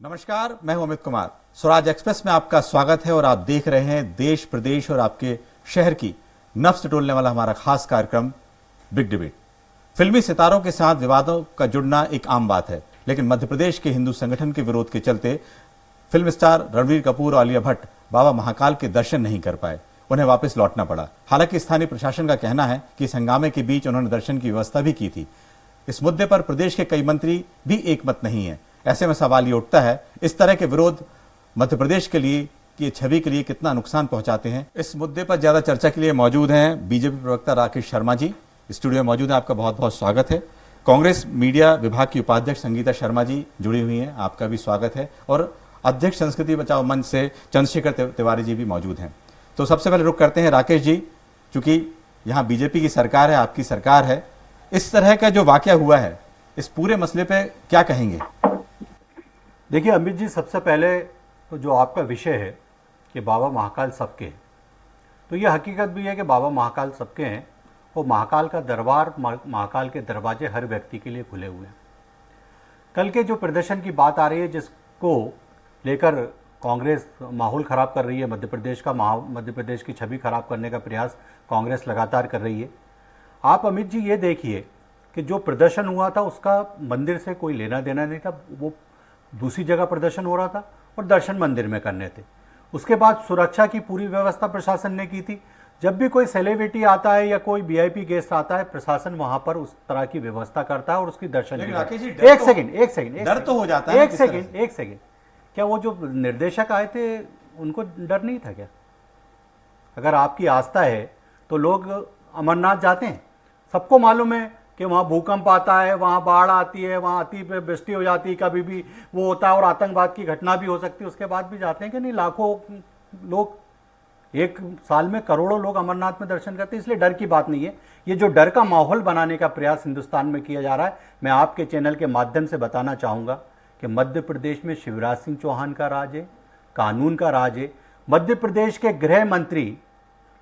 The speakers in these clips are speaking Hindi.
नमस्कार, मैं हूं अमित कुमार। स्वराज एक्सप्रेस में आपका स्वागत है और आप देख रहे हैं देश प्रदेश और आपके शहर की नफ्स टटोलने वाला हमारा खास कार्यक्रम बिग डिबेट। फिल्मी सितारों के साथ विवादों का जुड़ना एक आम बात है, लेकिन मध्य प्रदेश के हिंदू संगठन के विरोध के चलते फिल्म स्टार रणवीर कपूर और आलिया भट्ट बाबा महाकाल के दर्शन नहीं कर पाए, उन्हें वापस लौटना पड़ा। हालांकि स्थानीय प्रशासन का कहना है कि इस हंगामे के बीच उन्होंने दर्शन की व्यवस्था भी की थी। इस मुद्दे पर प्रदेश के कई मंत्री भी एकमत नहीं है। ऐसे में सवाल ये उठता है, इस तरह के विरोध मध्य प्रदेश के लिए की छवि के लिए कितना नुकसान पहुंचाते हैं। इस मुद्दे पर ज्यादा चर्चा के लिए मौजूद हैं बीजेपी प्रवक्ता राकेश शर्मा जी, स्टूडियो में मौजूद है। आपका बहुत बहुत स्वागत है। कांग्रेस मीडिया विभाग की उपाध्यक्ष संगीता शर्मा जी जुड़ी हुई हैं, आपका भी स्वागत है। और अध्यक्ष संस्कृति बचाओ मंच से चंद्रशेखर तिवारी जी भी मौजूद हैं। तो सबसे पहले रुख करते हैं राकेश जी, चूंकि यहाँ बीजेपी की सरकार है, आपकी सरकार है, इस तरह का जो वाकया हुआ है, इस पूरे मसले पे क्या कहेंगे? देखिए अमित जी, सबसे पहले तो जो आपका विषय है कि बाबा महाकाल सबके हैं, तो ये हकीकत भी है कि बाबा महाकाल सबके हैं और महाकाल का दरबार, महाकाल के दरवाजे हर व्यक्ति के लिए खुले हुए हैं। कल के जो प्रदर्शन की बात आ रही है, जिसको लेकर कांग्रेस माहौल ख़राब कर रही है, मध्य प्रदेश की छवि खराब करने का प्रयास कांग्रेस लगातार कर रही है। आप अमित जी ये देखिए कि जो प्रदर्शन हुआ था उसका मंदिर से कोई लेना देना नहीं था, वो दूसरी जगह प्रदर्शन हो रहा था और दर्शन मंदिर में करने थे। उसके बाद सुरक्षा की पूरी व्यवस्था प्रशासन ने की थी। जब भी कोई सेलिब्रिटी आता है या कोई वीआईपी गेस्ट आता है, प्रशासन वहां पर उस तरह की व्यवस्था करता है और उसकी दर्शन एक सेकंड डर तो हो जाता है। एक सेकंड, क्या वो जो निर्देशक आए थे उनको डर नहीं था क्या? अगर आपकी आस्था है तो लोग अमरनाथ जाते हैं। सबको मालूम है कि वहाँ भूकंप आता है, वहाँ बाढ़ आती है, वहाँ अति वृष्टि हो जाती है, कभी भी वो होता है और आतंकवाद की घटना भी हो सकती है। उसके बाद भी जाते हैं कि नहीं? लाखों लोग, एक साल में करोड़ों लोग अमरनाथ में दर्शन करते हैं, इसलिए डर की बात नहीं है। ये जो डर का माहौल बनाने का प्रयास हिंदुस्तान में किया जा रहा है, मैं आपके चैनल के माध्यम से बताना चाहूँगा कि मध्य प्रदेश में शिवराज सिंह चौहान का राज है, कानून का राज है। मध्य प्रदेश के गृह मंत्री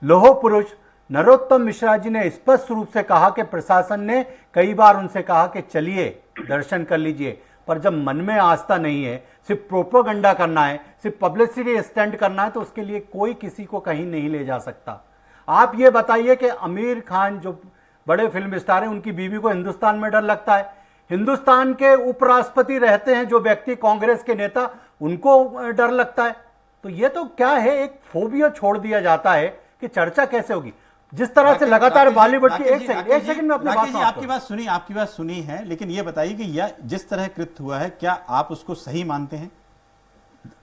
लौह पुरुष नरोत्तम मिश्रा जी ने स्पष्ट रूप से कहा कि प्रशासन ने कई बार उनसे कहा कि चलिए दर्शन कर लीजिए, पर जब मन में आस्था नहीं है, सिर्फ प्रोपेगेंडा करना है, सिर्फ पब्लिसिटी स्टंट करना है, तो उसके लिए कोई किसी को कहीं नहीं ले जा सकता। आप ये बताइए कि आमिर खान जो बड़े फिल्म स्टार हैं, उनकी बीवी को हिंदुस्तान में डर लगता है। हिंदुस्तान के उपराष्ट्रपति रहते हैं जो व्यक्ति, कांग्रेस के नेता, उनको डर लगता है। तो ये तो क्या है, एक फोबिया छोड़ दिया जाता है कि चर्चा कैसे होगी। जिस तरह से लगातार बॉलीवुड की एक सेकंड में अपनी आपकी बात सुनी है, लेकिन ये बताइए कि यह जिस तरह कृत्य हुआ है, क्या आप उसको सही मानते हैं?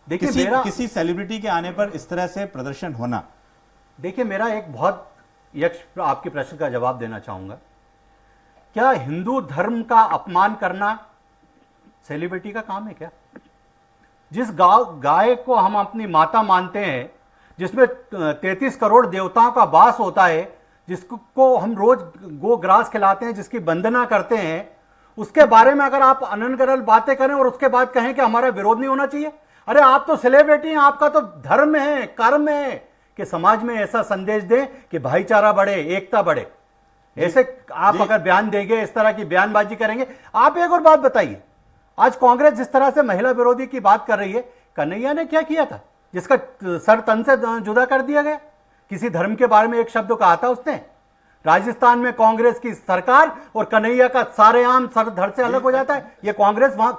देखिए, किसी सेलिब्रिटी के आने पर इस तरह से प्रदर्शन होना। देखिए, मेरा एक बहुत आपके प्रश्न का जवाब देना चाहूंगा। क्या हिंदू धर्म का अपमान करना सेलिब्रिटी का काम है क्या? जिस गाय को हम अपनी माता मानते हैं, जिसमें 33 करोड़ देवताओं का वास होता है, जिसको हम रोज गो ग्रास खिलाते हैं, जिसकी वंदना करते हैं, उसके बारे में अगर आप अनर्गल बातें करें और उसके बाद कहें कि हमारा विरोध नहीं होना चाहिए। अरे आप तो सेलिब्रिटी हैं, आपका तो धर्म है, कर्म है कि समाज में ऐसा संदेश दें कि भाईचारा बढ़े, एकता बढ़े। ऐसे आप अगर बयान देंगे, इस तरह की बयानबाजी करेंगे। आप एक और बात बताइए, आज कांग्रेस जिस तरह से महिला विरोधी की बात कर रही है, कन्हैया ने क्या किया था जिसका सर तन से जुदा कर दिया गया? किसी धर्म के बारे में एक शब्द कहा था उसने? राजस्थान में कांग्रेस की सरकार और कन्हैया का सारेआम सर धड़ से अलग हो जाता है। ये कांग्रेस वहां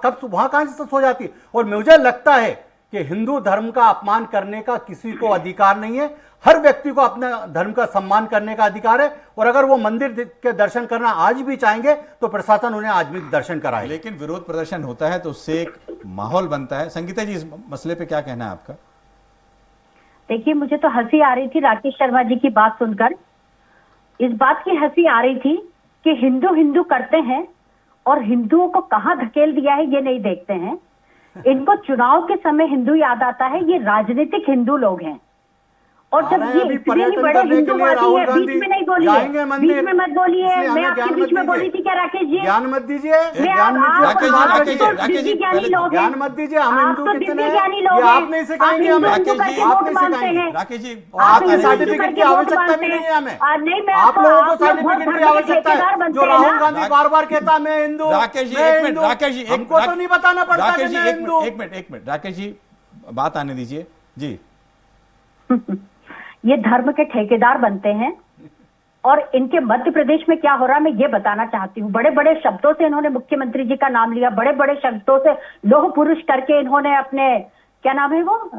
कहां से हो जाती है? और मुझे लगता है कि हिंदू धर्म का अपमान करने का किसी को अधिकार नहीं है। हर व्यक्ति को अपने धर्म का सम्मान करने का अधिकार है, और अगर वो मंदिर के दर्शन करना आज भी चाहेंगे तो प्रशासन उन्हें आज भी दर्शन कराए। लेकिन विरोध प्रदर्शन होता है तो उससे एक माहौल बनता है। संगीता जी, इस मसले पे क्या कहना है आपका? देखिए, मुझे तो हंसी आ रही थी राकेश शर्मा जी की बात सुनकर। इस बात की हंसी आ रही थी कि हिंदू हिंदू करते हैं और हिंदुओं को कहां धकेल दिया है ये नहीं देखते हैं। इनको चुनाव के समय हिंदू याद आता है। ये राजनीतिक हिंदू लोग हैं और जब आ रहे ये हैं अभी इतने पर्यटन बड़े करने के लिए हिंदूवादी राहुल है, गांधी बीच में नहीं बोलिए, जाएंगे मंदिर, बीच में मत बोलिए। इसलिए मैं हमें आपके ज्ञान बीच मत में बोली दीजिए। थी क्या राकेश जी? ज्ञान मत दीजिए, मैं ज्ञान आप नीति राकेश जी, बात राकेश जी, रखिए। राकेश जी, ज्ञानी लोग हैं। ज्ञान मत दीजिए, हम आप हिंदू तो कितने दिव्य हैं ज्ञानी लोग ये हैं। आप नहीं सिखाएंगे आप हमें, हिंदू राकेश जी, करके आप वोट नहीं मांगते सिखाएंगे। हैं। राकेश जी आप बात आपके आने हिंदू दीजिए। सर्टिफिकेट की करके वोट आवश्यकता मांगते भी नहीं है हमें। हैं। नहीं, मैं आप लोगों को आप लोग सर्टिफिकेट धर्म की के आवश्यकता ठेकेदार है। बनते जो हैं राहुल ना। गांधी बार बार कहता है मैं हिंदू, राकेश जी मैं एक मिनट, हिंदू। राकेश जी हमको तो नहीं बताना पड़ता राकेश कि जी मैं एक हिंदू। मिनट, एक मिनट, एक मिनट, राकेश जी बात आने दीजिए जी। ये धर्म के ठेकेदार बनते हैं और इनके मध्य प्रदेश में क्या हो रहा है मैं ये बताना चाहती हूँ। बड़े बड़े शब्दों से इन्होंने मुख्यमंत्री जी का नाम लिया, बड़े बड़े शब्दों से लोह पुरुष करके इन्होंने अपने क्या नाम है वो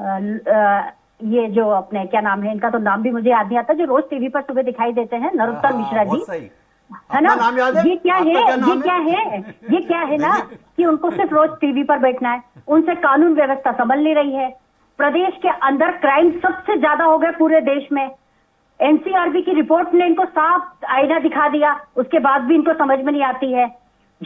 ये जो अपने क्या नाम है इनका तो नाम भी मुझे याद नहीं आता, जो रोज टीवी पर सुबह दिखाई देते हैं, नरोत्तम मिश्रा जी, बहुत सही। है ना? अपना नाम याद है? ये क्या आपका है, क्या नाम ये क्या है, ये क्या है ना कि उनको सिर्फ रोज टीवी पर बैठना है, उनसे कानून व्यवस्था संभल नहीं रही है। प्रदेश के अंदर क्राइम सबसे ज्यादा हो गए पूरे देश में। एनसीआरबी की रिपोर्ट ने इनको साफ आईना दिखा दिया, उसके बाद भी इनको समझ में नहीं आती है।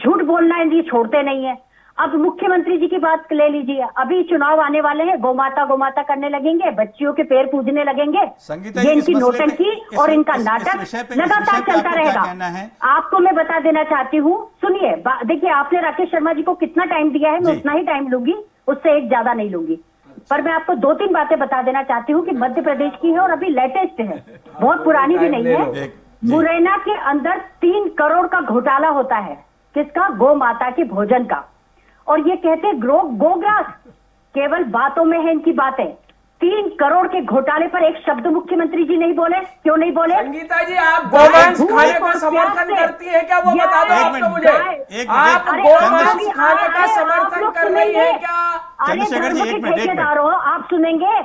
झूठ बोलना इनकी छोड़ते नहीं है। अब मुख्यमंत्री जी की बात ले लीजिए, अभी चुनाव आने वाले हैं, गोमाता गोमाता करने लगेंगे, बच्चियों के पैर पूजने लगेंगे। संगीता ये जी, इस इनकी मसले पे- नौटंकी और इनका इस नाटक विषय पे लगातार आपको चलता क्या रहेगा। कहना है? आपको मैं बता देना चाहती हूँ, सुनिए, देखिए आपने राकेश शर्मा जी को कितना टाइम दिया है, मैं जी। उतना ही टाइम लूंगी, उससे एक ज्यादा नहीं लूंगी। पर मैं आपको 2-3 बातें बता देना चाहती हूँ कि मध्य प्रदेश की है और अभी लेटेस्ट है, बहुत पुरानी भी नहीं है। एक- जी। मुरैना के अंदर 3 करोड़ का घोटाला होता है। किसका? गौ माता के भोजन का। और ये कहते गोग्रास, केवल बातों में है इनकी बातें। 3 करोड़ के घोटाले पर एक शब्द मुख्यमंत्री जी नहीं बोले। क्यों नहीं बोले? संगीता जी, आप गोमांस खाने का समर्थन करती है क्या? वो बता दो एक आप तो मिनट, मुझे। एक आप मिनट, गोमांस खाने का समर्थन कर रही है क्या? चंद्रशेखर जी, एक मिनट, एक ठेकेदार हो, आप सुनेंगे,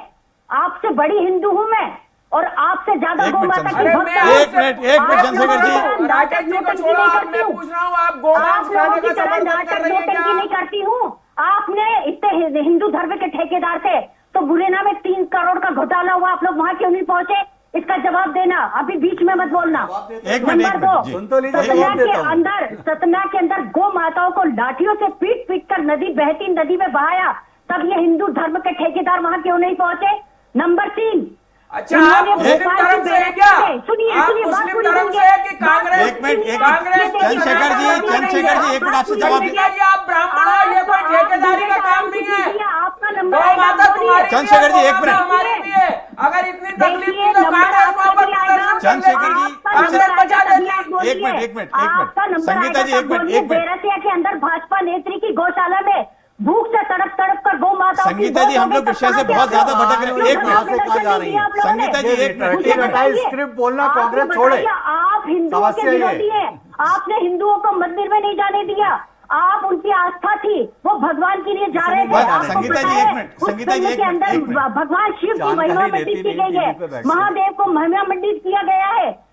आपसे बड़ी हिंदू हूं मैं और आपसे ज्यादा एक गौ मिनट, माता की अरे भक्त मैं हूं। एक मिनट, एक मिनट, आप चंद्रशेखर जी। लोगों की तरह राकेश जी को नाटक छोड़ो, नहीं आप करती मैं हूं। पूछ रहा हूँ, आप गोमांस आप लोगों खाने की का तरह समर्थन नाटक कर रही है नौटंकी क्या? नहीं करती हूँ। आपने इतने हिंदू धर्म के ठेकेदार थे तो मुरैना में 3 करोड़ का घोटाला हुआ, आप लोग वहां क्यों नहीं पहुंचे? इसका जवाब देना, अभी बीच में मत बोलना। एक मिनट, नंबर 2, जी। सुन तो लीजिए, सतना जवाब के देता हूं। अंदर, सतना के अंदर गौ माताओं को लाठियों से पीट पीट कर नदी, बहती नदी में बहाया, तब ये हिंदू धर्म के ठेकेदार वहां क्यों नहीं पहुंचे? नंबर 3, अच्छा, आप मुस्लिम धर्म से है क्या? सुनिए आप सुनिए, बात मुस्लिम पूरी धर्म सुनिए। से है कि कांग्रेस? एक मिनट, एक कांग्रेस मिनट, चंद्रशेखर जी, चंद्रशेखर जी, एक मिनट आपसे जवाब संगीता जी, आप ब्राह्मण हो, ये कोई ठेकेदारी का काम नहीं है। आपका नंबर गौ माता तुम्हारी भी है, चंद्रशेखर जी, एक गौ मिनट। माता हमारी भी है। अगर इतनी तकलीफ देखिए, थी तो नंबर कांग्रेस वहां पर आपका प्रदर्शन कर चंद्रशेखर जी, लेती। आपसे- कांग्रेस बचा देती। एक मिनट, एक मिनट, एक मिनट। आपका नंबर संगीता आएगा जी, तब एक मिनट, बोलिए। एक मिनट। बैरसिया के अंदर भाजपा नेत्री की गौशाला में भूख से तड़प तड़प कर गौ माता संगीता जी, हम लोग विषय से बहुत ज्यादा भटक रहे हैं। एक कहां से कहां जा रही है? संगीता जी, एक मिनट, एक मिनट, स्क्रिप्ट बोलना कांग्रेस छोड़े। आप हिंदुओं के समस्या ये है। विरोधी हैं। आपने हिंदुओं को मंदिर में नहीं जाने दिया। आप उनकी आस्था थी, वो भगवान के लिए जा रहे थे। बस, आपको संगीता जी, पता एक है, मिनट, उस संगीता जी, फिल्म एक के मिनट, अंदर एक मिनट। भगवान शिव की जानकारी महिमा देती मंडित की नहीं, गई है। टीवी पे बैठ के। महादेव को महिमा मंडित किया गया है।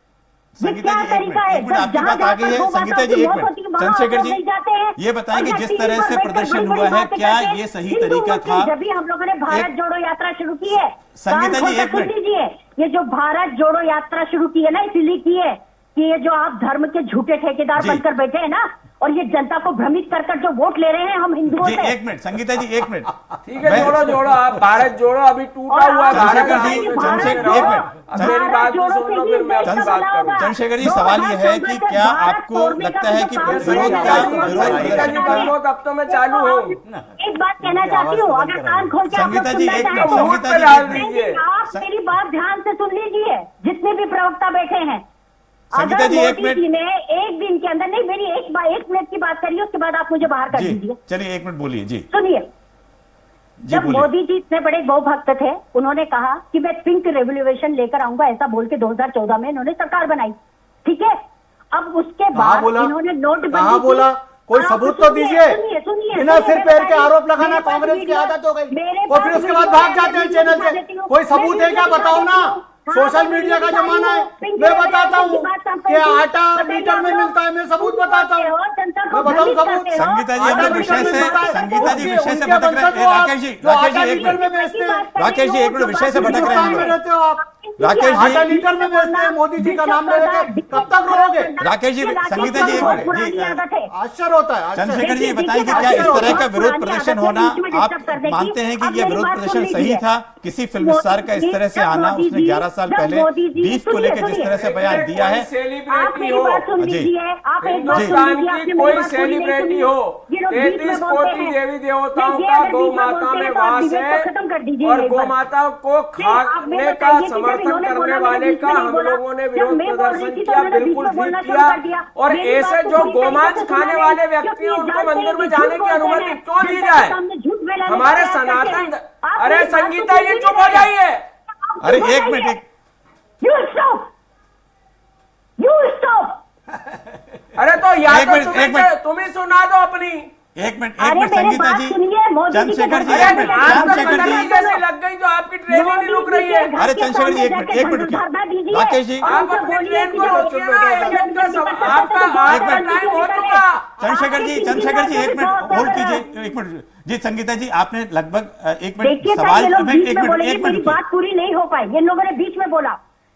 ये संगीता क्या जी, एक तरीका मिनट, है? एक मिनट, आपकी जहाँ बात आ गई है। जहाँ पर संगीता जी, गौ एक माता मिनट, की वहाँ चंद्रशेखर आप जी, लोग नहीं जाते हैं। ये बताएं कि और जिस टीवी तरह पर से बैठकर प्रदर्शन बड़ी-बड़ी हुआ है, बातें क्या करके ये सही हिंदू तरीका मुस्लिम था? जब भी हम लोगों ने भारत जोड़ो यात्रा शुरू की है, संगीता कान जी, खोलकर एक सुन मिनट। लीजिए, ये जो भारत जोड़ो यात्रा शुरू की है ना, इसीलिए की है कि ये जो आप धर्म के झूठे ठेकेदार जी। बनकर बैठे हैं ना, और ये जनता को भ्रमित कर कर जो वोट ले रहे हैं हम हिंदुओं जी, से। एक मिनट, संगीता जी, एक मिनट। ठीक है, मैं- जोड़ो जोड़ो, आप भारत जोड़ो, अभी टूटा और हुआ आप भारत चंद्रशेखर आप जी, उसमें चंद्रशेखर, चले एक रहो। मिनट। अब मेरी बात भी सुन लो, फिर मैं अपनी बात करूँ। चंद्रशेखर जी, सवाल ये है कि क्या आपको लगता है कि विरोध का संगीता जी कर लो, तब तो मैं चालू हूँ। एक बात कहना चाहती हूँ, अगर कान खोल के आप लोग संगीता जी, सुनना एक चाहें मिनट, तो संगीता जी, डाल एक मिनट। दीजिए। आप मेरी बात ध्यान से सुन लीजिए, जितने भी प्रवक्ता बैठे हैं। संगीता अगर जी, एक मोदी मिनट। जी ने एक दिन के अंदर, नहीं मेरी एक मिनट की बात करिए, उसके बाद आप मुझे बाहर कर जी, दीजिए। चलिए, एक मिनट बोलिए। जी, सुनिए, जी, जब बोलिए। मोदी जी इतने बड़े गौ भक्त थे, उन्होंने कहा कि मैं पिंक रेवोल्यूशन लेकर आऊंगा, ऐसा बोल के 2014 में इन्होंने सरकार बनाई, ठीक है। अब उसके कहाँ बाद बोला? इन्होंने नोटबंदी कहाँ की। बोला? कोई आप सबूत तो सुनिए, दीजिए। सुनिए, सुनिए, बिना सुनिए, सिर मैं पैर के बता आरोप रही हूँ। लगाना मेरे पास कांग्रेस की वीडियो- आदत हो गई। मेरे और पास फिर उसके बाद वीडियो भाग है, जाते हैं वीडियो चैनल दिखा से। देती हूँ। कोई मैं सबूत है क्या? वीडियो बताओ दिखा ना। देती हूँ। सोशल हाँ, मीडिया का वीडियो जमाना है। दिखा मैं देती हूँ। बताता हूँ कि आटा बताइए मीटर आप में लोग। मिलता है, मैं सबूत बताता हूँ। जनता को मैं बताऊं भ्रमित सबूत? करते हो। संगीता जी, हम आटा लोग मीटर विषय में से, मिलता है। संगीता जी, विषय से उनके भटक रहे वंशज हैं। हो आप, राकेश जी, जो राकेश आटा जी, एक मीटर मिनट। में बेचते हैं। राकेश जी, एक मिनट, विषय से भटक रहे हैं हम हिंदुस्तान में लोग। रहते हो आप। राकेश जी, आटा लीटर में बेचते हैं मोदी जी का नाम ले लेके, कब तक रोओगे? राकेश जी, संगीता जी, एक मिनट, जी, आश्चर्य होता है, आश्चर्य। चंद्रशेखर जी, ये बताइए कि क्या इस तरह का विरोध प्रदर्शन होना, आप मानते हैं कि ये विरोध प्रदर्शन सही था? किसी फिल्म स्टार का इस तरह से आना, उसने 11 साल पहले बीफ को लेकर जिस तरह से बयान दिया है, सेलिब्रिटी हो, हिंदुस्तान की कोई सेलिब्रिटी हो, 33 कोटि देवी देवताओं का गौ माता में वास है और गौ माता को खाने का समर्थन करने वाले का हम लोगों ने विरोध प्रदर्शन किया, बिल्कुल ठीक किया। और ऐसे जो गोमांस खाने वाले व्यक्ति हैं उनको मंदिर में जाने की अनुमति क्यों दी जाए? हमारे सनातन, अरे संगीता ये चुप हो जाइए। अरे एक मिनट, अरे तो या एक तो मिनट, तुम ही सुना दो अपनी। एक मिनट संगीता जी, चंद्रशेखर जी, एक मिनट, चंद्रशेखर जी, जैसे लग गई तो आपकी ट्रेन ही नहीं रुक रही है। अरे चंद्रशेखर जी, एक मिनट रुकिए। राकेश जी, आप अपनी ट्रेन को रोकिए ना, एजेंट का आपका टाइम हो चुका। चंद्रशेखर जी, एक मिनट होल्ड कीजिए, एक मिनट जी। संगीता जी, आपने लगभग एक मिनट सवाल, एक मिनट, बात पूरी नहीं हो पाई, इन लोगों ने बीच में बोला।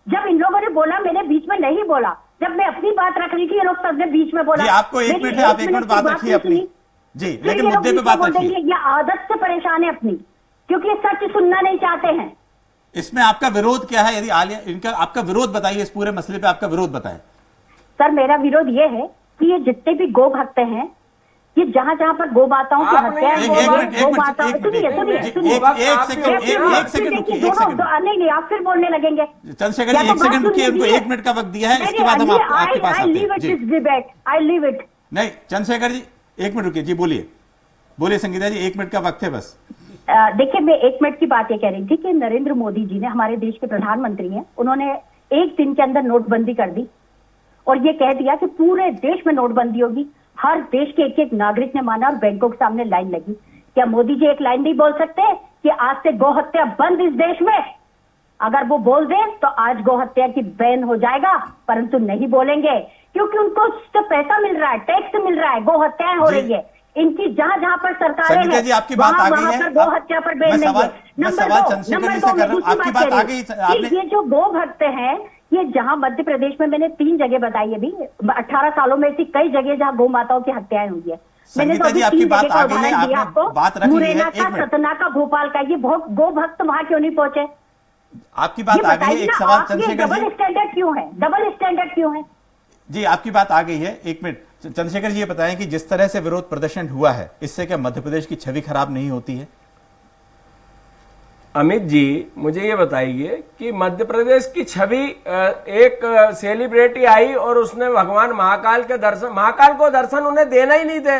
जब इन लोगों ने बोला, मैंने बीच में नहीं बोला। जब मैं अपनी बात रख रही थी, ये लोग सबने बीच में बोला। जी, आपको 1 मिनट है, आप 1 मिनट बात रखिए अपनी जी, लेकिन मुद्दे पे बात रखिए। ये आदत से परेशान है अपनी, क्योंकि ये सच सुनना नहीं चाहते हैं। इसमें आपका विरोध क्या है? यदि आलिया, इनका आपका विरोध बताइए, इस पूरे मसले पे आपका विरोध बताएं। सर, मेरा विरोध ये है कि ये जितने भी गो भक्त हैं, ये जहां जहां पर गो माताओं की हत्या है, नहीं, आप फिर बोलने लगेंगे। चंद्रशेखर जी, 1 सेकंड रुकिए, उनको 1 मिनट का वक्त दिया है, इसके बाद हम आपके पास आते हैं। I leave it. नहीं चंद्रशेखर जी, 1 मिनट रुकिए जी, बोलिए संगीता जी, 1 मिनट का वक्त है बस। देखिए, मैं 1 मिनट की बात ये कह रही थी कि नरेंद्र मोदी जी ने, हमारे देश के प्रधानमंत्री हैं, उन्होंने 1 दिन के अंदर नोटबंदी कर दी और ये कह दिया कि पूरे देश में नोटबंदी होगी। हर देश के एक नागरिक ने माना और बैंकों के सामने लाइन लगी। क्या मोदी जी एक लाइन नहीं बोल सकते कि आज से गौ हत्या बंद इस देश में? अगर वो बोल दें तो आज गौ हत्या की बैन हो जाएगा, परंतु नहीं बोलेंगे क्योंकि उनको उससे पैसा मिल रहा है, टैक्स मिल रहा है, गौ हत्याएं हो रही है। इनकी जहां जहां पर सरकारें हैं, जी, आपकी बात आ गई है, गौ हत्या पर बैन नहीं है। नंबर 2, आपकी बात आ गई। ये जो गो भक्त हैं, ये जहां मध्य प्रदेश में मैंने 3 जगह बताई, अभी 18 सालों में ऐसी कई जगह जहां गौ माताओं की हत्याएं हुई है। मैंने तो अभी 3 जगह का उदाहरण दिया आपको, मुरैना का, सतना का, भोपाल का। ये गो भक्त वहां क्यों नहीं पहुंचे? आपकी बात आ गई है। एक सवाल चंद्रशेखर जी, डबल स्टैंडर्ड क्यों है? डबल स्टैंडर्ड क्यों है? जी, आपकी बात आ गई है। 1 मिनट चंद्रशेखर जी, ये बताएं कि जिस तरह से विरोध प्रदर्शन हुआ है, इससे क्या मध्य प्रदेश की छवि खराब नहीं होती है? अमित जी, मुझे ये बताइए कि मध्य प्रदेश की छवि, एक सेलिब्रिटी आई और उसने भगवान महाकाल के दर्शन, महाकाल को दर्शन उन्हें देना ही नहीं थे।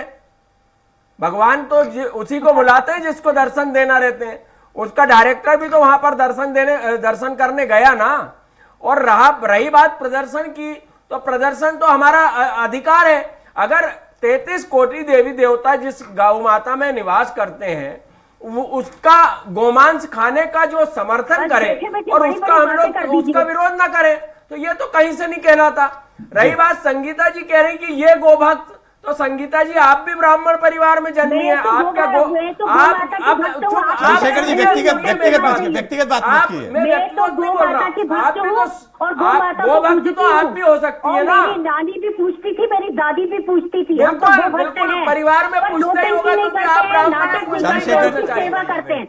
भगवान तो उसी को बुलाते हैं जिसको दर्शन देना रहते हैं। उसका डायरेक्टर भी तो वहां पर दर्शन करने गया ना। और रही बात प्रदर्शन की, तो प्रदर्शन तो हमारा अधिकार है। अगर 33 कोटि देवी देवता जिस गौ माता में निवास करते हैं, उसका गोमांस खाने का जो समर्थन करे और उसका हम लोग उसका विरोध ना करें, तो ये तो कहीं से नहीं कहलाता। रही बात संगीता जी कह रही कि ये गोभक्त, तो संगीता जी आप भी ब्राह्मण परिवार में जन्मी है, आपका चंद्रशेखर जी, व्यक्तिगत बात मत कीजिए। मैं व्यक्तिगत नहीं बोल रहा, आप भी गो भक्त तो आप भी हो सकती है ना। मेरी नानी भी पूछती थी, मेरी दादी भी पूछती थी। बिल्कुल परिवार में पूछते ही होगा तो भी आप ब्राह्मण सेवा करते हैं।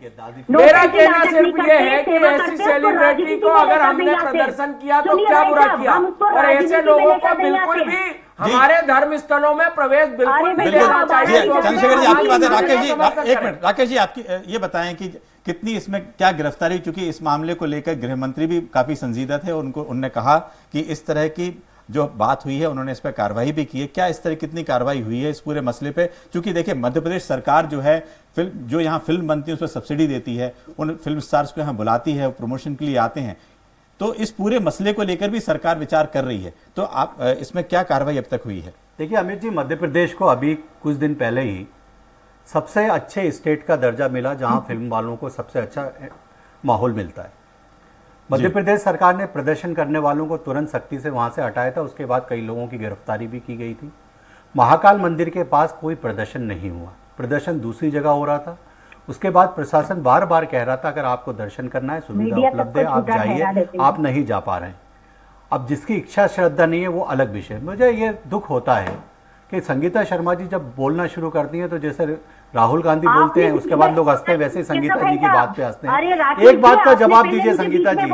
मेरा कहना सिर्फ ये है कि ऐसी सेलिब्रिटी को अगर हमने प्रदर्शन किया तो क्या बुरा किया, और ऐसे लोगों को बिल्कुल भी हमारे धर्म स्थलों में प्रवेश बिल्कुल नहीं देना चाहिए। चंद्रशेखर जी, आपकी बात है। राकेश जी, 1 मिनट, राकेश जी, आपकी ये बताएं कि कितनी इसमें क्या गिरफ्तारी, चूंकि इस मामले को लेकर गृह मंत्री भी काफी संजीदा थे, उन्होंने कहा कि इस तरह की जो बात हुई है उन्होंने इस पर कार्रवाई भी की है। क्या इस तरह कितनी कार्रवाई हुई है इस पूरे मसले पे? क्योंकि देखिए, मध्य प्रदेश सरकार जो है, जो यहाँ फिल्म बनती है उस पर सब्सिडी देती है, उन फिल्म स्टार्स को यहाँ बुलाती है, प्रमोशन के लिए आते हैं, तो इस पूरे मसले को लेकर भी सरकार विचार कर रही है। तो आप इसमें क्या कार्रवाई अब तक हुई है? देखिए अमित जी, मध्य प्रदेश को अभी कुछ दिन पहले ही सबसे अच्छे स्टेट का दर्जा मिला जहां फिल्म वालों को सबसे अच्छा माहौल मिलता है। मध्य प्रदेश सरकार ने प्रदर्शन करने वालों को तुरंत सख्ती से वहां से हटाया था। उसके बाद कई लोगों की गिरफ्तारी भी की गई थी। महाकाल मंदिर के पास कोई प्रदर्शन नहीं हुआ, प्रदर्शन दूसरी जगह हो रहा था। उसके बाद प्रशासन बार बार कह रहा था अगर आपको दर्शन करना है सुविधा मीडिया तक उपलब्ध है को आप झूठा ठहरा जाइए, देते हैं। आप नहीं जा पा रहे हैं। अब जिसकी इच्छा श्रद्धा नहीं है वो अलग विषय। मुझे ये दुख होता है कि संगीता शर्मा जी जब बोलना शुरू करती हैं तो जैसे राहुल गांधी बोलते हैं उसके बाद लोग हंसते हैं, वैसे ही संगीता जी की बात पे हंसते हैं। एक बात का जवाब दीजिए संगीता जी,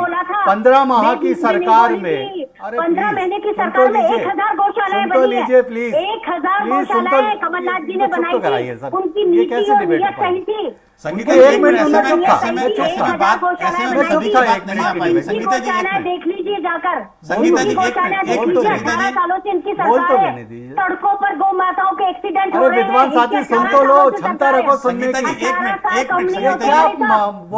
15 माह की सरकार में, अरे 15 महीने की सरकार में 1000 गौशालाएं सुन तो बनी लीजिए है। प्लीज, 1000 प्लीज सुन तो, गौशालाएं कमलनाथ जी ने बनाई कराइए थी, सर, उनकी ये नीति कैसे और डिबेट नीयत हो सही थी। संगीता उनके जी एक एक मिनट मिनट, ऐसे में उन्होंने ऐसे में कही, ऐसे में 1000 बात गौशालाएं ऐसे में बनी संगीता थी। जी एक मिनट आप उनकी संगीता जी एक गौशालाएं मिनट देख लीजिए जाकर, संगीता जी, उनकी एक गौशालाएं मिनट, देख एक मिनट, लीजिए। संगीता जी। 18 सालों से इनकी बोल तो सरकार लेने है, दीजिए। सड़कों पर गौ माताओं के एक्सीडेंट हो अरे रहे हैं। विद्वान साथी इनकी सुन 18 तो लो, सालों से क्षमता सरकार रखो है। सुनने संगीता की। जी एक मिनट, एक मिनट, कंपनियों संगीता को जी क्या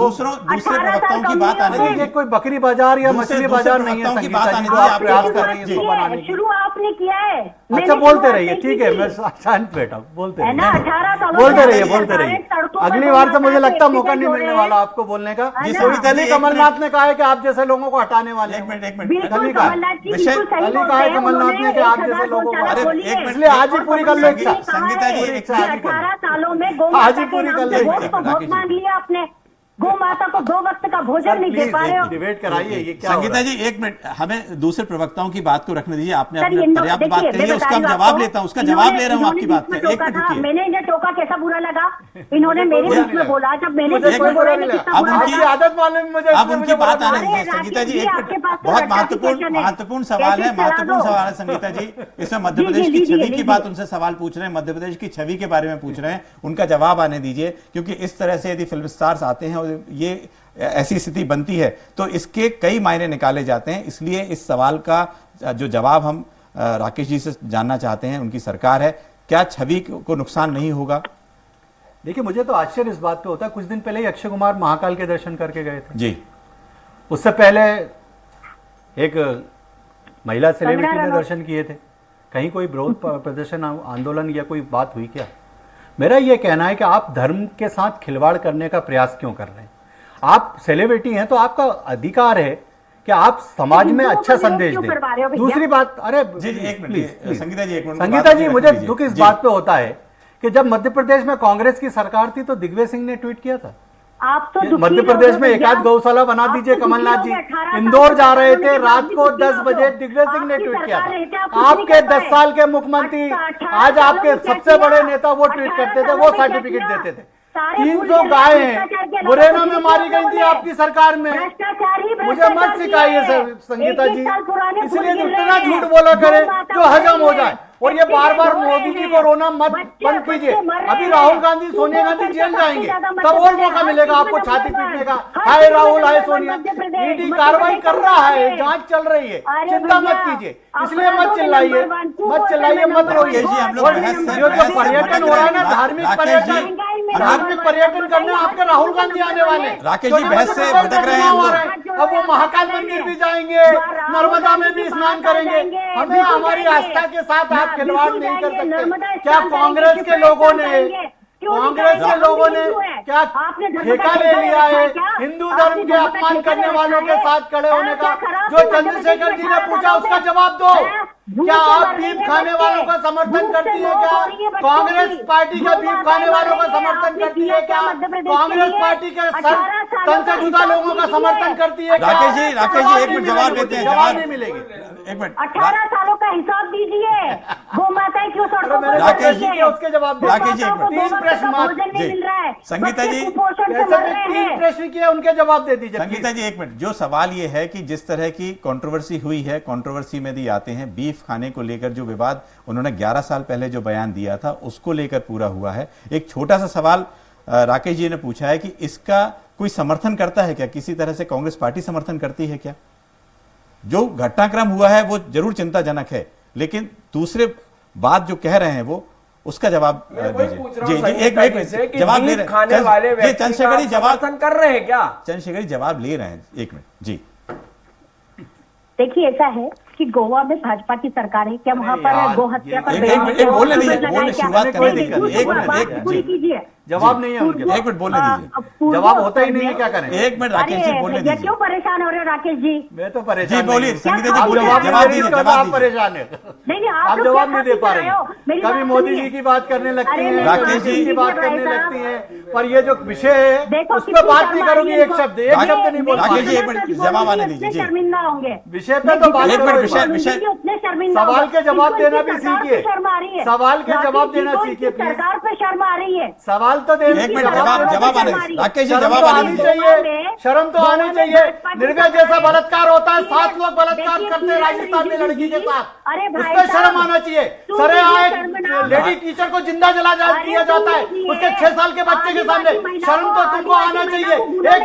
दूसरे 18 प्रवक्ताओं की बात आने साल अरे दीजिए। ये कोई बकरी बाजार या दूसरे मछली बाजार नहीं है प्रवक्ताओं की संगीता बात जी, आने जो दीजिए, आप आप प्रयास शुरू कर रही है इसको बनाने की। शुरू आपने किया है। अच्छा मैंने बोलते शुरुआत रहिए, नहीं ठीक की है, थी। मैं शांत बैठा हूँ, बोलते है ना, रहिए, 18 सालों बोलते से रहिए, सरकार बोलते है, रहिए। सड़कों पर अगली गौ बार से माता मुझे के लगता है मौका एक्सीडेंट नहीं हो मिलने रहे वाला हैं। आपको बोलने का। है जी, ना? संगीता जी, कल ही एक कमलनाथ मिनट। ने कहा है कि आप जैसे लोगों को हटाने वाले एक हैं। मिनट, एक मिनट, बिल्कुल कल ही कहा। कमलनाथ जी विषय- बिल्कुल सही कल ही बोलते कहा है हैं। कमलनाथ उन्होंने ने कि आप 1000 जैसे लोगों को गौशाला अरे, खोली एक है। मिनट, इसलिए आज ही और पूरी कर लो कमलनाथ इच्छा। जी ने कहा संगीता जी, है एक कि मिनट। 18 सालों में गौ आज माता ही के पूरी नाम कर से लो वोट इच्छा। तो बहुत मांग लिया आपने। गौ माता को 2 वक्त का भोजन सर नहीं दे प्लीज पा रहे हो। डिबेट कराइए, ये क्या हो संगीता रहा है? जी एक मिनट, हमें दूसरे प्रवक्ताओं की बात को रखने दीजिए। आपने सर, अपने इन पर्याप्त देखिए, बात मैं कही है, बता उसका रही हम हूँ जवाब आपको, लेता हूँ, उसका जवाब ले रहा हूँ आपकी बात इन्होंने का। बीच में एक टोका मिनट था, रुकिए। मैंने इन्हें टोका, कैसा बुरा लगा? इन्होंने मेरे बुरा बीच नहीं में लगा। बोला, जब मैंने मुझे बीच कोई में बुरा बोला नहीं कि लगा। कितना अब बुरा उनकी लगा? आदत मालूम है मुझे, अब इसलिए उनकी मुझे बुरा बात आने लगा। अरे, दीजिए संगीता जी, राकेश एक जी, आपके पास मिनट, तो बहुत certification है। महत्वपूर्ण सवाल है, कैसे चला महत्वपूर्ण दो? सवाल है संगीता जी। इसमें मध्य प्रदेश की लीजिए, छवि की लीजिए। बात उनसे सवाल पूछ रहे हैं, मध्य प्रदेश की छवि के बारे में पूछ रहे हैं, उनका जवाब आने दीजिए। क्योंकि इस तरह से यदि फिल्म स्टार्स आते हैं और ये ऐसी स्थिति बनती है तो इसके कई मायने निकाले जाते हैं। इसलिए इस सवाल का जो जवाब हम राकेश जी से जानना चाहते हैं। उनकी सरकार है, क्या छवि को नुकसान नहीं होगा? देखिए मुझे तो आश्चर्य इस बात पे होता है, कुछ दिन पहले ही अक्षय कुमार महाकाल के दर्शन करके गए थे। जी, उससे पहले एक महिला सेलिब्रिटी कंगना ने रनौत। दर्शन किए थे। कहीं कोई विरोध प्रदर्शन आंदोलन या कोई बात हुई क्या? मेरा यह कहना है कि आप धर्म के साथ खिलवाड़ करने का प्रयास क्यों कर रहे हैं? आप सेलिब्रिटी हैं तो आपका अधिकार है कि आप समाज में हिंदुओं अच्छा को विरोध संदेश क्यों करवा रहे हो दें। भैया? दूसरी बात, अरे जी, जी, एक मिनट, प्लीज संगीता जी एक मिनट, संगीता बात जी रखने मुझे दीजिए। दुख इस जी। बात पे होता है कि जब मध्य प्रदेश में कांग्रेस की सरकार थी तो दिग्विजय सिंह ने ट्वीट किया था आप तो कि दुखी मध्य लोग प्रदेश हो में भैया। एकाध गौशाला बना आप तो दीजिए दुखी कमलनाथ लोग जी। हैं, 18 साल इंदौर से जा रहे सरकार थे, में रात कितने को दुखी 10 लोग बजे हो। दिग्विजय सिंह ने आपकी ट्वीट किया सरकार है, क्या था। आप कुछ नहीं आपके कर 10 पाए? साल के मुख्यमंत्री, 18 आज सालों आपके में क्या सबसे बड़े किया? नेता वो ट्वीट 18 करते थे, सालों वो में क्या सर्टिफिकेट किया? देते थे। सारे 300 भूल गए, गाय भ्रष्टाचार के हैं अलावा मुरैना कुछ में नहीं मारी किया गई थी उन्होंने। आपकी सरकार में। भ्रष्टाचार ही मुझे मत भ्रष्टाचार सिखाइए किए। सर संगीता 21 जी, साल पुराने इसलिए फूल गिर जितना रहे हैं। झूठ बोला करे गौ माता जो हजम हो मर रही जाए। है, और ये बार बार एक्सीडेंट हो मोदी रहे जी हैं, को रोना मत बच्चे बंद कीजिए। बच्चे मर अभी रहे राहुल हैं। गांधी सोनिया गांधी तीन जेल सौ जाएंगे सबसे ज्यादा तब मध्य और प्रदेश, मौका हर मिलेगा चीज आपको में छाती नंबर पीटने का। वन। हाय हर चीज राहुल, में हाय number one Sonia, Madhya Pradesh, ED मध्य कार्रवाई प्रदेश कर का रहा है, है। जांच चल रही है, अरे चिंता मत भैया, कीजिए, आप इसलिए बता मत दो चिल्लाइए, नंबर वन, तू मत बोल चिल्लाइए, नंबर मत वन, रोइए। राकेश जी, हम लोग और बहस से- जो बहस से पर्यटन भटक हो रहा है रहे ना, हैं। धार्मिक राकेश पर्यटन, जी, धार्मिक पर्यटन करने आपके राहुल गांधी आने वाले। राकेश जी, बहस से भटक रहे हैं हम लोग। अब वो महाकाल मंदिर भी जाएंगे, नर्मदा में भी स्नान करेंगे। हमें हमारी आस्था के साथ आप खिलवाड़ नहीं कर सकते। क्या कांग्रेस के लोगों ने क्या ठेका ले लिया है हिंदू धर्म के अपमान करने वालों के साथ खड़े होने का? जो चंद्रशेखर जी ने पूछा उसका जवाब दो। क्या आप बीफ खाने वालों का समर्थन करती है? क्या कांग्रेस पार्टी का बीफ खाने वालों का समर्थन करती है? क्या कांग्रेस पार्टी के तन से जुदा लोगों का समर्थन करती है? राकेश जी, एक मिनट जवाब देते हैं। जवाब नहीं मिलेगी। एक मिनट, 18 सालों का हिसाब दीजिए। गौ माताएं क्यों सड़कों पर राकेश जी, मर रही हैं? उसके जवाब गौ राकेश जी, एक माताओं को मिनट। दो वक्त का भोजन नहीं जी। मिल रहा है। संगीता बच्चे जी, कुपोषण से जैसे मर रहे भी हैं। 3 प्रश्न किए उनके जवाब दे दीजिए। संगीता जी एक मिनट, जो सवाल ये है कि जिस तरह की कंट्रोवर्सी हुई है, कंट्रोवर्सी में भी आते हैं बीफ खाने को लेकर जो विवाद उन्होंने 11 साल पहले जो बयान दिया था उसको लेकर पूरा हुआ है। एक छोटा सा सवाल राकेश जी ने पूछा है कि इसका कोई समर्थन करता है क्या? किसी तरह से कांग्रेस पार्टी समर्थन करती है क्या? जो घटनाक्रम हुआ है वो जरूर चिंताजनक है, लेकिन दूसरे बात जो कह रहे हैं वो उसका जवाब दीजिए। जी जी, एक मिनट जवाब ले रहे खाने वाले हैं। व्यक्ति चंद्रशेखर जी जवाब समर्थन कर रहे हैं क्या? चंद्रशेखर जी जवाब ले रहे हैं, एक मिनट जी। देखिए ऐसा है कि गोवा में भाजपा की सरकार है, क्या वहाँ यार, पर गो हत्या पर एक बोलने दीजिए, बोलने शुरुआत करने दीजिए। एक एक बात मिनट, पूरी जी। कीजिए। जवाब नहीं है उनके पास। एक मिनट बोलने दीजिए। जवाब होता ही नहीं है, क्या करें? एक मिनट राकेश जी बोलने भैया दीजिए। क्यों परेशान हो रहे हो राकेश जी? मैं तो परेशान जी, बोलिए, नहीं हूं। संगीता जी, आप बोलिए, जवाब जवाब नहीं दे रही दीजिए, तो जवाब आप दीजिए। परेशान है। नहीं आप लोग जवाब क्या नहीं दे पा रहे रही हो? हैं। मेरी कभी बात मोदी सुनिए। जी की बात करने लगती अरे हैं, मेरी राकेश बात जी की सुनिए बात भाई करने साहब। लगती हैं, पर ये जो विषय है देखो उस पर कितनी बात नहीं शर्म आ करूंगी, रही है एक इनको। शब्द नहीं बोल राकेश जी, पाऊंगा। एक मिनट जवाब आने दीजिए जी। शर्मिंदा होंगे विषय पे तो बात एक करो, मिनट, एक विषय- बार। विषय- उतने शर्मिंदा सवाल होंगे। के जवाब इनको देना इनकी भी सरकार पे सीखिए। शर्म आ रही है। सवाल के राकेश जवाब जी देना को सीखिए, इनकी प्लीज। सरकार पे शर्म आ रही है। सवाल तो देने एक की मिनट जवाब देने जवाब की आने शर्म आ दीजिए। रही है। राकेश जी शर्म जवाब तो आने आनी दीजिए। चाहिए, शर्म तो आनी चाहिए। निर्भय जैसा बलात्कार होता है, 7 लोग बलात्कार करते हैं राजस्थान में लड़की के साथ, अरे उस भाई पर शर्म साहब, आना चाहिए। तुम सरे भी आए शर्म ना- लेडी टीचर को जिंदा जला दिया जाता है, उसके 6 साल के बच्चे के सामने। शर्म तो तुमको आना चाहिए। एक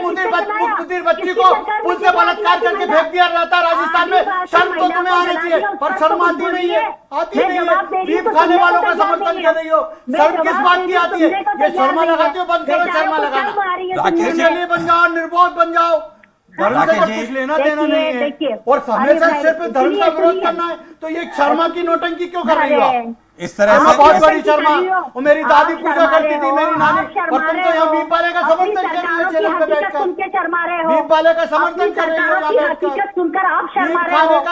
मुदीर बच्ची को पुल से बलात्कार करके फेंक दिया जाता है राजस्थान में, शर्म तो तुम्हें आना चाहिए, पर शर्म आती नहीं है, आती नहीं है। बीफ खाने वालों का समर्थन कर रही हो, शर्म किस बात की आती है? ये शर्मा लगाती हो, बंद करो शर्मा लगाना। राकेश जी- निर्दलीय बन जाओ, निर्बोध बन जाओ। धर्म से राकेश तो जी- कुछ लेना देना नहीं है, देखिए, और हमेशा अरे भाई, सिर्फ धर्म का सुनिए, विरोध सुनिए। करना है, तो ये शर्मा की नोटंकी क्यों कर रही हो आप? इस तरह हाँ, से बहुत इस- बड़ी शर्मा। और मेरी दादी पूजा करती थी, मेरी नानी, और तुम तो यहाँ बीफ वाले का समर्थन कर रही हो चैनल पे बैठकर। बीफ वाले का समर्थन कर रही हो यहाँ बैठकर। सुनकर आप शर्मा बीफ रहे हो।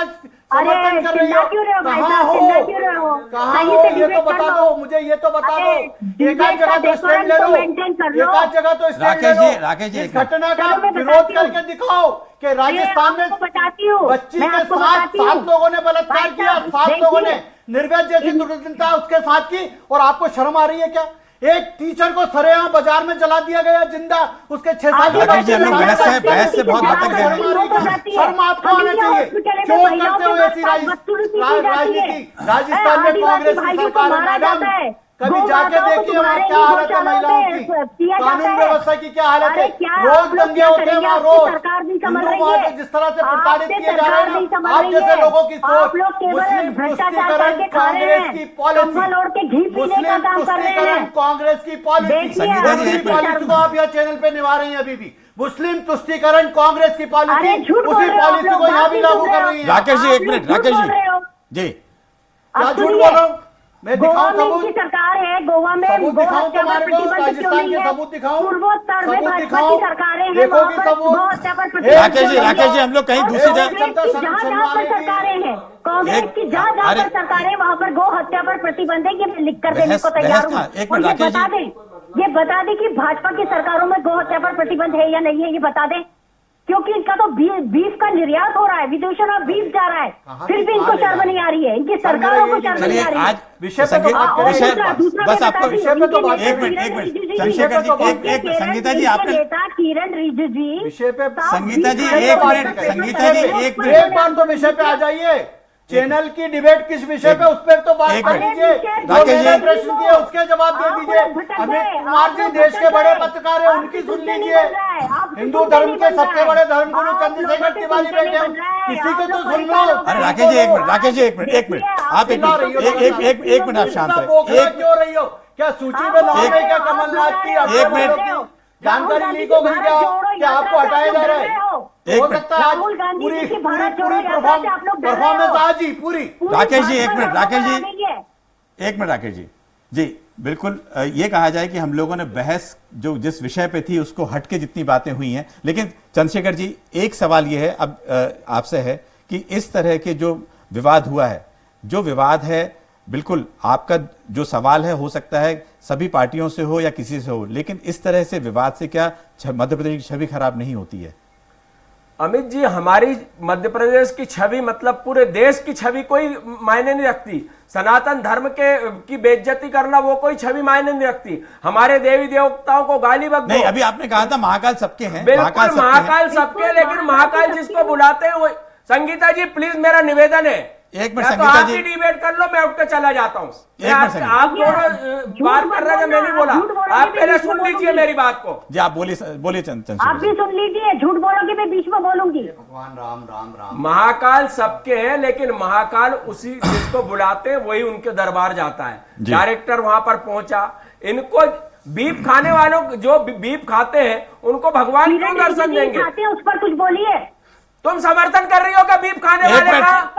खाने का समर्थन कर रही चिल्ला हो। क्यों रहे हो भाई कहाँ साहब? हो? चिल्ला क्यों रहे हो? कहाँ सही हो? से ये तो debate बता कर दो लो। मुझे, ये तो बता अरे, दो। एक आध debate जगह का तो स्टैंड ले decorum लो, तो maintain कर लो। एक आध जगह तो स्टैंड ले राकेश लो। जी, राकेश जी, इस एक मिनट। घटना का चलो, मैं विरोध बताती हूँ। करके दिखाओ कि राजस्थान में आपको बताती हूँ। बच्ची मैं के आपको साथ बताती हूँ। 7 लोगों ने बलात्कार भाई किया, साहब, 7 लोगों ने देखिए, निर्भय जैसी दुर्घटना उसके साथ की, और आपको शर्म आ रही है क्या? एक टीचर को सरेआम बाजार में जला दिया गया जिंदा, उसके 6 साल के राकेश जी, हम लोग बच्चे के बहस से बहुत हद तक गए हैं। शर्म आपको आना चाहिए। क्यों करते हो ऐसी राजनीति? राजस्थान में कांग्रेस की सरकार है मैडम, कभी जाके देखिए वहाँ क्या हालत है महिलाओं की, कानून व्यवस्था की क्या हालत है। रोज दंगे होते हैं वहाँ, रोज हिंदू वहाँ से जिस तरह से प्रताड़ित किए जा रहे हैं ना, आप जैसे लोगों की सोच। मुस्लिम तुष्टीकरण कांग्रेस की पॉलिसी, मुस्लिम तुष्टीकरण कांग्रेस की पॉलिसी, संगीता जी, उसी एक मिनट। पॉलिसी को आप यहाँ चैनल पे निभा रही हैं अभी भी। मुस्लिम तुष्टीकरण कांग्रेस की पॉलिसी, अरे झूठ बोल उसी रहे हो आप पॉलिसी लोग, को यहाँ बात भी नहीं लागू सुन कर रहे हो। रही है। राकेश जी, एक मिनट, राकेश जी जी क्या अब झूठ सुनिए, बोल रहा हूँ मैं? गोवा दिखाऊं में सबूत? इनकी सरकार है, गोवा में सबूत गो दिखाऊं हत्या पर तुम्हारे को? प्रतिबंध क्यों राजस्थान नहीं के है? सबूत दिखाऊं? पूर्वोत्तर में सबूत भाजपा दिखाऊं? की सरकारें हैं, देखोगे वहाँ पर सबूत? गो हत्या पर एक प्रतिबंध राकेश जी, क्यों नहीं राकेश जी, है? हम लोग कहीं और दूसरी कांग्रेस जगह- की जहाँ पर सरकारें हैं, कांग्रेस एक- की जहाँ अरे- पर सरकारें, वहाँ पर गो हत्या पर प्रतिबंध है, ये मैं लिख कर देने को बहस तैयार कहाँ? हूँ। एक और मिनट, ये राकेश बता जी। दें, ये बता दें कि भाजपा की सरकारों में गो हत्या पर प्रतिबंध है या नहीं है, ये बता दें। क्योंकि इनका तो बीफ का निर्यात हो रहा है, विदेशों में बीफ जा रहा है, फिर भी इनको शर्म नहीं आ रही है, इनकी सरकारों को शर्म नहीं चलिए आ रही है। आज विषय पे तो संगीत- बात करें। विषय दूसरा बस मैं आपको बताती हूँ, विषय पे तो इनके बात नेता एक मिनट, किरण एक मिनट, रिजिजू जी, चंद्रशेखर जी, इनके एक किरण संगीता जी, इनके आपने नेता किरण रिजिजू जी, विषय पे संगीता जी, साहब, एक बीफ मिनट, का संगीता जी, पेपर एक पर मिनट। एक बार तो विषय पे आ जाइए। चैनल की डिबेट किस विषय पे, उस पर तो बात एक कर मिनट। लीजिए। जो राकेश मैंने जी- प्रश्न किए उसके जवाब दे दीजिए। अमित कुमार जी देश के बड़े पत्रकार हैं, उनकी सुन लीजिए। हिंदू धर्म के सबसे बड़े धर्मगुरु चंद्रशेखर तिवारी बैठे हैं, किसी को तो सुन लो। अरे राकेश जी, एक मिनट, राकेश जी, एक मिनट, एक मिनट, आप एक चिल्ला रही हो, मिनट, एक मिनट आप शांत इतना रहे। बोखला क्यों रही हो? क्या सूची में नाम है क्या कमलनाथ की? एक मिनट। जानकारी लीक हो गई क्या आपको हटाया जा रहा है? एक हो मिनट। सकता है आज राहुल गांधी पूरी जी की पूरी भारत जोड़ो पूरी यात्रा से आप लोग डर रहे परफॉर्मेंस हो। आज ही पूरी। राकेश जी, एक मिनट, राकेश जी। जी, एक मिनट राकेश जी जी बिल्कुल ये कहा जाए कि हम लोगों ने बहस जो जिस विषय पे थी उसको हट के जितनी बातें हुई हैं, लेकिन चंद्रशेखर जी एक सवाल ये है अब आपसे है कि इस तरह के जो विवाद हुआ है, जो विवाद है, बिल्कुल आपका जो सवाल है हो सकता है सभी पार्टियों से हो या किसी से हो, लेकिन इस तरह से विवाद से क्या मध्य प्रदेश की छवि खराब नहीं होती है? अमित जी, हमारी मध्य प्रदेश की छवि मतलब पूरे देश की छवि कोई मायने नहीं रखती। सनातन धर्म की बेइज्जती करना वो कोई छवि मायने नहीं रखती। हमारे देवी देवताओं को गाली बक नहीं, अभी आपने कहा था महाकाल सबके हैं। बिल्कुल महाकाल सबके, लेकिन महाकाल जिसको बुलाते हैं वो। संगीता जी प्लीज मेरा निवेदन है, एक मिनट या तो संगीता आप जी, ही डिबेट कर लो, मैं उठ के चला जाता हूँ। एक मिनट संगीता। आप दोनों बात कर रहे थे, मैं नहीं बोला। आप पहले सुन लीजिए मेरी बात को। जी आप बोलिए चंद्रशेखर आप भी सुन लीजिए, झूठ बोलोगे मैं बीच में बोलूंगी। भगवान राम राम राम। महाकाल सबके हैं, लेकिन महाकाल उसी जिसको बुलाते हैं वही उनके दरबार जाता है। जी। डायरेक्टर वहां पर पहुंचा, इनको बीफ खाने वालों जो बीफ खाते हैं उनको भगवान क्यों दर्शन देंगे? खाते हैं उस पर कुछ बोलिए। तुम समर्थन कर रही हो क्या बीफ खाने एक वाले मिनट। का?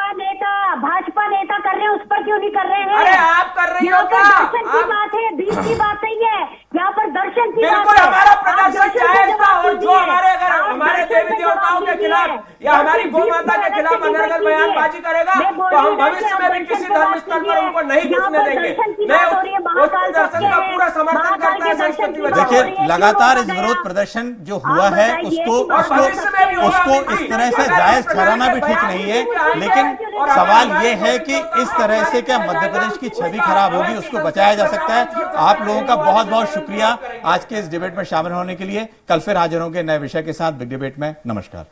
भाजपा नेता कर रहे हैं, उस पर क्यों नहीं कर रहे हैं? अरे आप कर रही हो यहाँ पर क्या? दर्शन की आप- बात है, बीच की बात नहीं है। यहाँ पर दर्शन की बात बिल्कुल है। हमारा आप प्रदर्शन दर्शन का जायज था, जवाब और जो दीजिए। हमारे अगर आप हमारे दर्शन देवी का देवताओं जवाब के खिलाफ दीजिए। या हमारी गौ माता के खिलाफ अनर्गल बयानबाजी करेगा तो हम भविष्य में भी किसी धर्म स्थल पर उनको नहीं घुसने देंगे। मैं उस प्रदर्शन का पूरा समर्थन करता है संस्कृति बचाओ। देखिए, लगातार इस विरोध प्रदर्शन जो हुआ है उसको इस तरह से जायज ठहराना भी ठीक नहीं है, लेकिन सवाल ये है कि इस तरह से क्या मध्य प्रदेश की छवि खराब होगी, उसको बचाया जा सकता है। आप लोगों का बहुत बहुत शुक्रिया आज के इस डिबेट में शामिल होने के लिए। कल फिर हाजिर होंगे नए विषय के साथ बिग डिबेट में। नमस्कार।